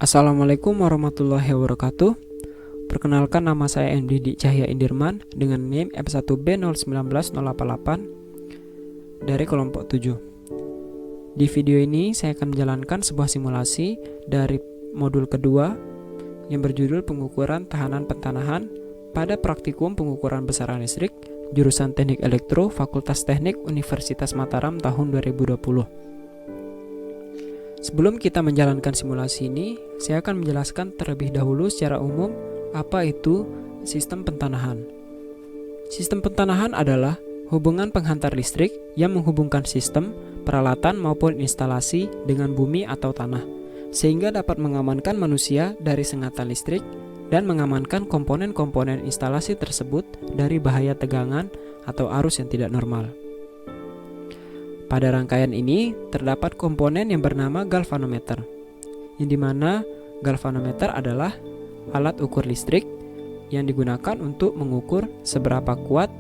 Assalamualaikum warahmatullahi wabarakatuh. Perkenalkan, nama saya Endidi Cahya Indirman dengan NIM F1B019088 dari kelompok 7. Di video ini saya akan menjalankan sebuah simulasi dari modul kedua yang berjudul pengukuran tahanan pentanahan pada praktikum pengukuran besaran listrik jurusan Teknik Elektro Fakultas Teknik Universitas Mataram tahun 2020. Sebelum kita menjalankan simulasi ini, saya akan menjelaskan terlebih dahulu secara umum apa itu sistem pentanahan. Sistem pentanahan adalah hubungan penghantar listrik yang menghubungkan sistem, peralatan maupun instalasi dengan bumi atau tanah, sehingga dapat mengamankan manusia dari sengatan listrik dan mengamankan komponen-komponen instalasi tersebut dari bahaya tegangan atau arus yang tidak normal. Pada rangkaian ini terdapat komponen yang bernama galvanometer, yang dimana galvanometer adalah alat ukur listrik yang digunakan untuk mengukur seberapa kuat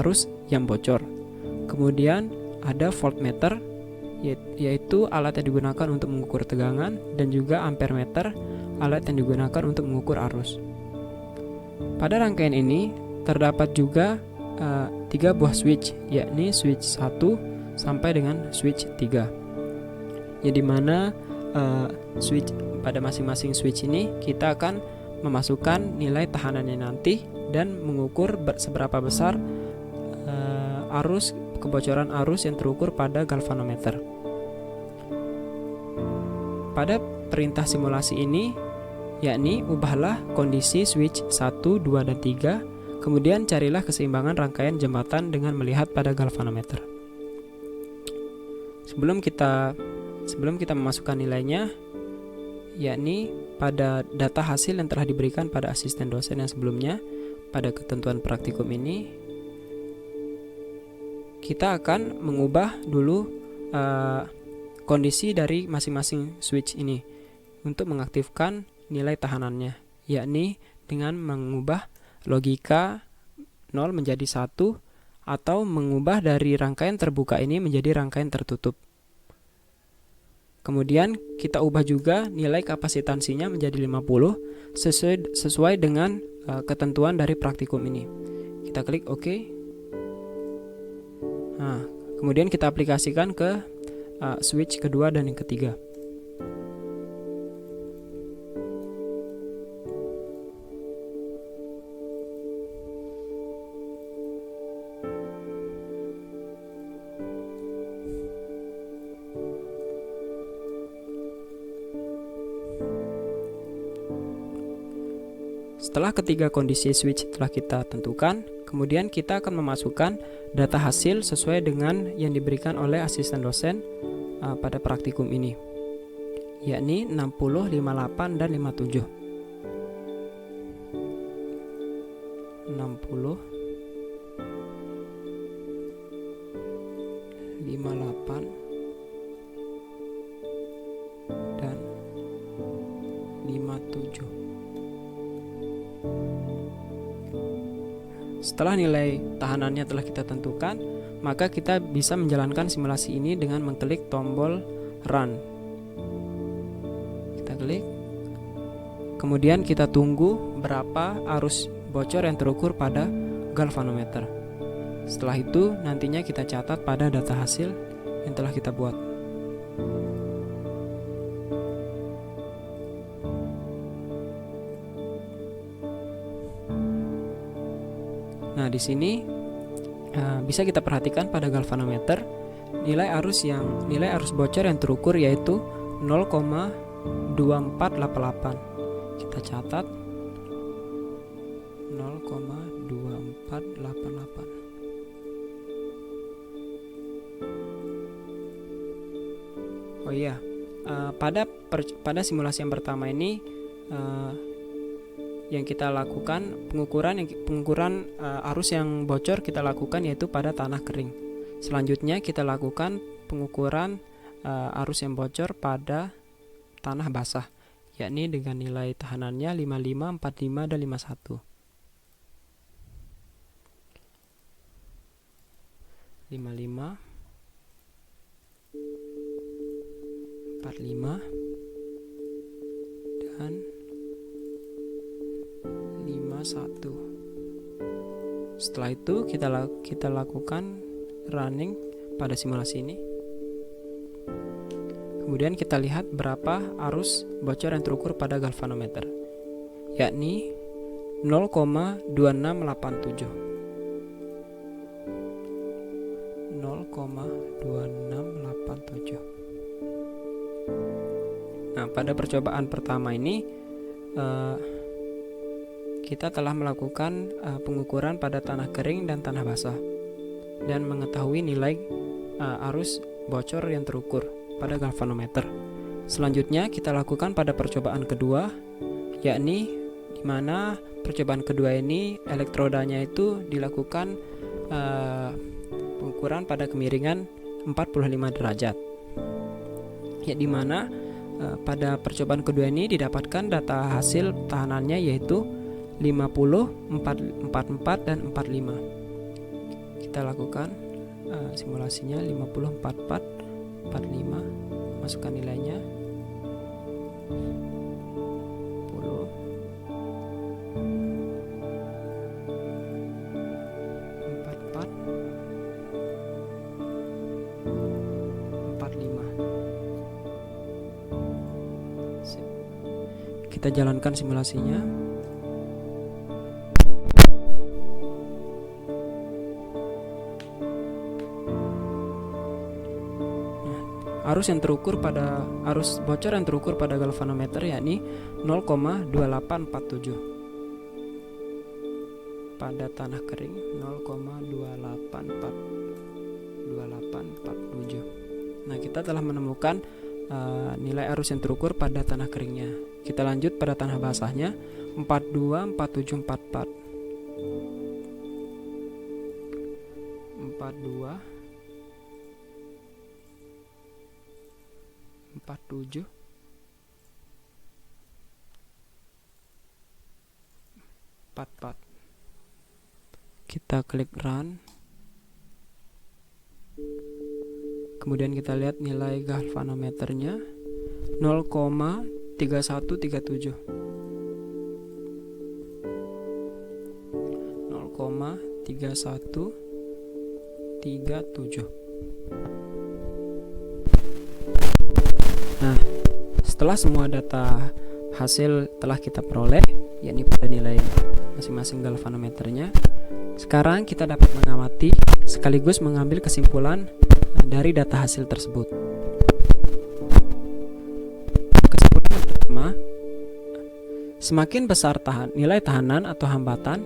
arus yang bocor. Kemudian ada voltmeter, yaitu alat yang digunakan untuk mengukur tegangan, dan juga ampermeter, alat yang digunakan untuk mengukur arus. Pada rangkaian ini terdapat juga 3 buah switch, yakni switch 1 sampai dengan switch 3, yang dimana switch pada masing-masing switch ini kita akan memasukkan nilai tahanannya nanti dan mengukur seberapa besar kebocoran arus yang terukur pada galvanometer. Pada perintah simulasi ini, yakni ubahlah kondisi switch 1, 2, dan 3, kemudian carilah keseimbangan rangkaian jembatan dengan melihat pada galvanometer. Sebelum kita memasukkan nilainya, yakni pada data hasil yang telah diberikan pada asisten dosen yang sebelumnya pada ketentuan praktikum ini, kita akan mengubah dulu kondisi dari masing-masing switch ini untuk mengaktifkan nilai tahanannya, yakni dengan mengubah logika 0 menjadi 1 atau mengubah dari rangkaian terbuka ini menjadi rangkaian tertutup. Kemudian kita ubah juga nilai kapasitansinya menjadi 50 sesuai dengan ketentuan dari praktikum ini. Kita klik OK. Nah, kemudian kita aplikasikan ke switch kedua dan yang ketiga. Setelah ketiga kondisi switch telah kita tentukan, kemudian kita akan memasukkan data hasil sesuai dengan yang diberikan oleh asisten dosen pada praktikum ini, yakni 60, 58, dan 57. 60, 58, dan 57. Setelah nilai tahanannya telah kita tentukan, maka kita bisa menjalankan simulasi ini dengan mengklik tombol Run. Kita klik. Kemudian kita tunggu berapa arus bocor yang terukur pada galvanometer. Setelah itu nantinya kita catat pada data hasil yang telah kita buat. Nah, di sini bisa kita perhatikan pada galvanometer nilai arus bocor yang terukur yaitu 0,2488. Kita catat 0,2488. Oh iya, pada simulasi yang pertama ini yang kita lakukan pengukuran arus yang bocor kita lakukan yaitu pada tanah kering. Selanjutnya kita lakukan pengukuran arus yang bocor pada tanah basah, yakni dengan nilai tahanannya 55, 45, dan 51. 55, 45, dengan 51. Setelah itu kita lakukan running pada simulasi ini. Kemudian kita lihat berapa arus bocor yang terukur pada galvanometer, yakni 0,2687. 0,2687. Nah, pada percobaan pertama ini kita telah melakukan pengukuran pada tanah kering dan tanah basah dan mengetahui nilai arus bocor yang terukur pada galvanometer. Selanjutnya kita lakukan pada percobaan kedua, yakni di mana percobaan kedua ini elektrodanya itu dilakukan pengukuran pada kemiringan 45 derajat. Ya, di mana pada percobaan kedua ini didapatkan data hasil tahanannya yaitu 50, 44, dan 45. Kita lakukan simulasinya 50, 44, 45. Masukkan nilainya 10, 44, 45. Sip. Kita jalankan simulasinya. Arus bocor yang terukur pada galvanometer yakni 0,2847. Pada tanah kering 0,2847. Nah, kita telah menemukan nilai arus yang terukur pada tanah keringnya. Kita lanjut pada tanah basahnya 424744. 47, 44. Kita klik run. Kemudian kita lihat nilai galvanometernya 0,3137. 0,3137. Nah, setelah semua data hasil telah kita peroleh, yakni pada nilai masing-masing galvanometernya, sekarang kita dapat mengamati sekaligus mengambil kesimpulan dari data hasil tersebut. Kesimpulan yang pertama, semakin besar nilai tahanan atau hambatan,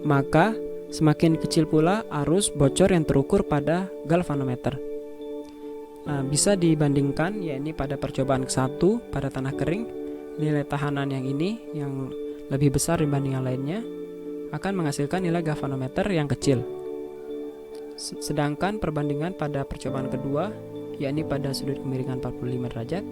maka semakin kecil pula arus bocor yang terukur pada galvanometer. Bisa dibandingkan, yakni pada percobaan ke-1 pada tanah kering, nilai tahanan yang ini yang lebih besar dibanding yang lainnya akan menghasilkan nilai galvanometer yang kecil. Sedangkan perbandingan pada percobaan kedua, yakni pada sudut kemiringan 45 derajat,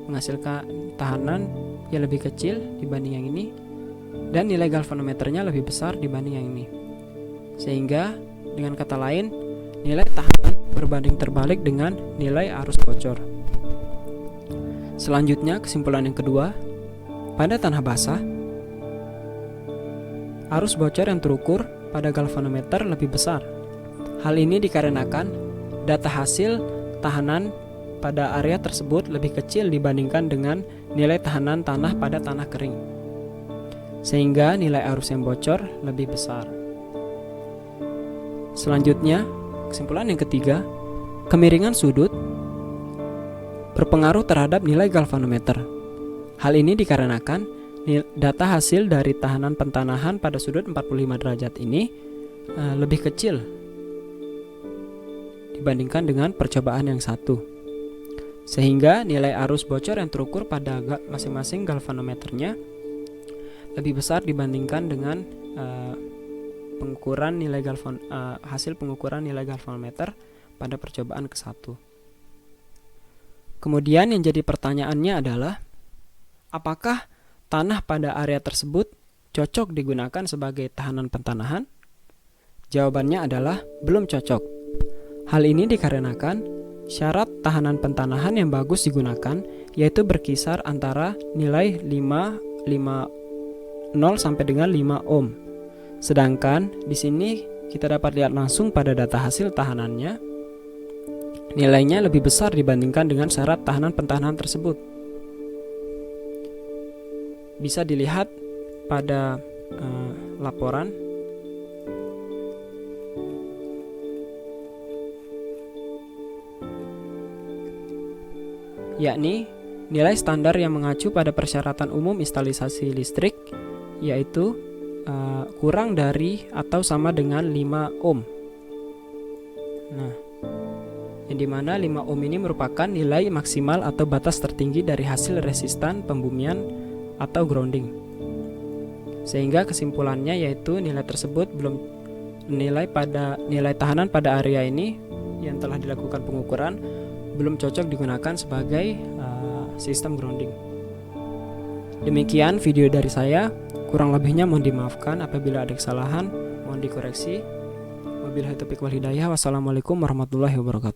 menghasilkan tahanan yang lebih kecil dibanding yang ini dan nilai galvanometernya lebih besar dibanding yang ini. Sehingga dengan kata lain, nilai tahanan berbanding terbalik dengan nilai arus bocor. Selanjutnya, kesimpulan yang kedua, pada tanah basah, arus bocor yang terukur pada galvanometer lebih besar. Hal ini dikarenakan data hasil tahanan pada area tersebut lebih kecil dibandingkan dengan nilai tahanan tanah pada tanah kering, sehingga nilai arus yang bocor lebih besar. Selanjutnya, kesimpulan yang ketiga, kemiringan sudut berpengaruh terhadap nilai galvanometer. Hal ini dikarenakan data hasil dari tahanan pentanahan pada sudut 45 derajat ini lebih kecil dibandingkan dengan percobaan yang satu, sehingga nilai arus bocor yang terukur pada masing-masing galvanometernya lebih besar dibandingkan dengan hasil pengukuran nilai galvanometer pada percobaan ke-1. Kemudian yang jadi pertanyaannya adalah, apakah tanah pada area tersebut cocok digunakan sebagai tahanan pentanahan? Jawabannya adalah belum cocok. Hal ini dikarenakan syarat tahanan pentanahan yang bagus digunakan yaitu berkisar antara nilai 5 sampai dengan 5 ohm. Sedangkan di sini kita dapat lihat langsung pada data hasil tahanannya, nilainya lebih besar dibandingkan dengan syarat tahanan pentahanan tersebut. Bisa dilihat pada laporan, yakni nilai standar yang mengacu pada persyaratan umum instalisasi listrik, yaitu kurang dari atau sama dengan 5 ohm. Nah, yang dimana 5 ohm ini merupakan nilai maksimal atau batas tertinggi dari hasil resistan pembumian atau grounding. Sehingga kesimpulannya yaitu nilai tersebut nilai tahanan pada area ini yang telah dilakukan pengukuran belum cocok digunakan sebagai sistem grounding. Demikian video dari saya, kurang lebihnya mohon dimaafkan apabila ada kesalahan, mohon dikoreksi. Wabillahi taufiq wal hidayah. Wassalamualaikum warahmatullahi wabarakatuh.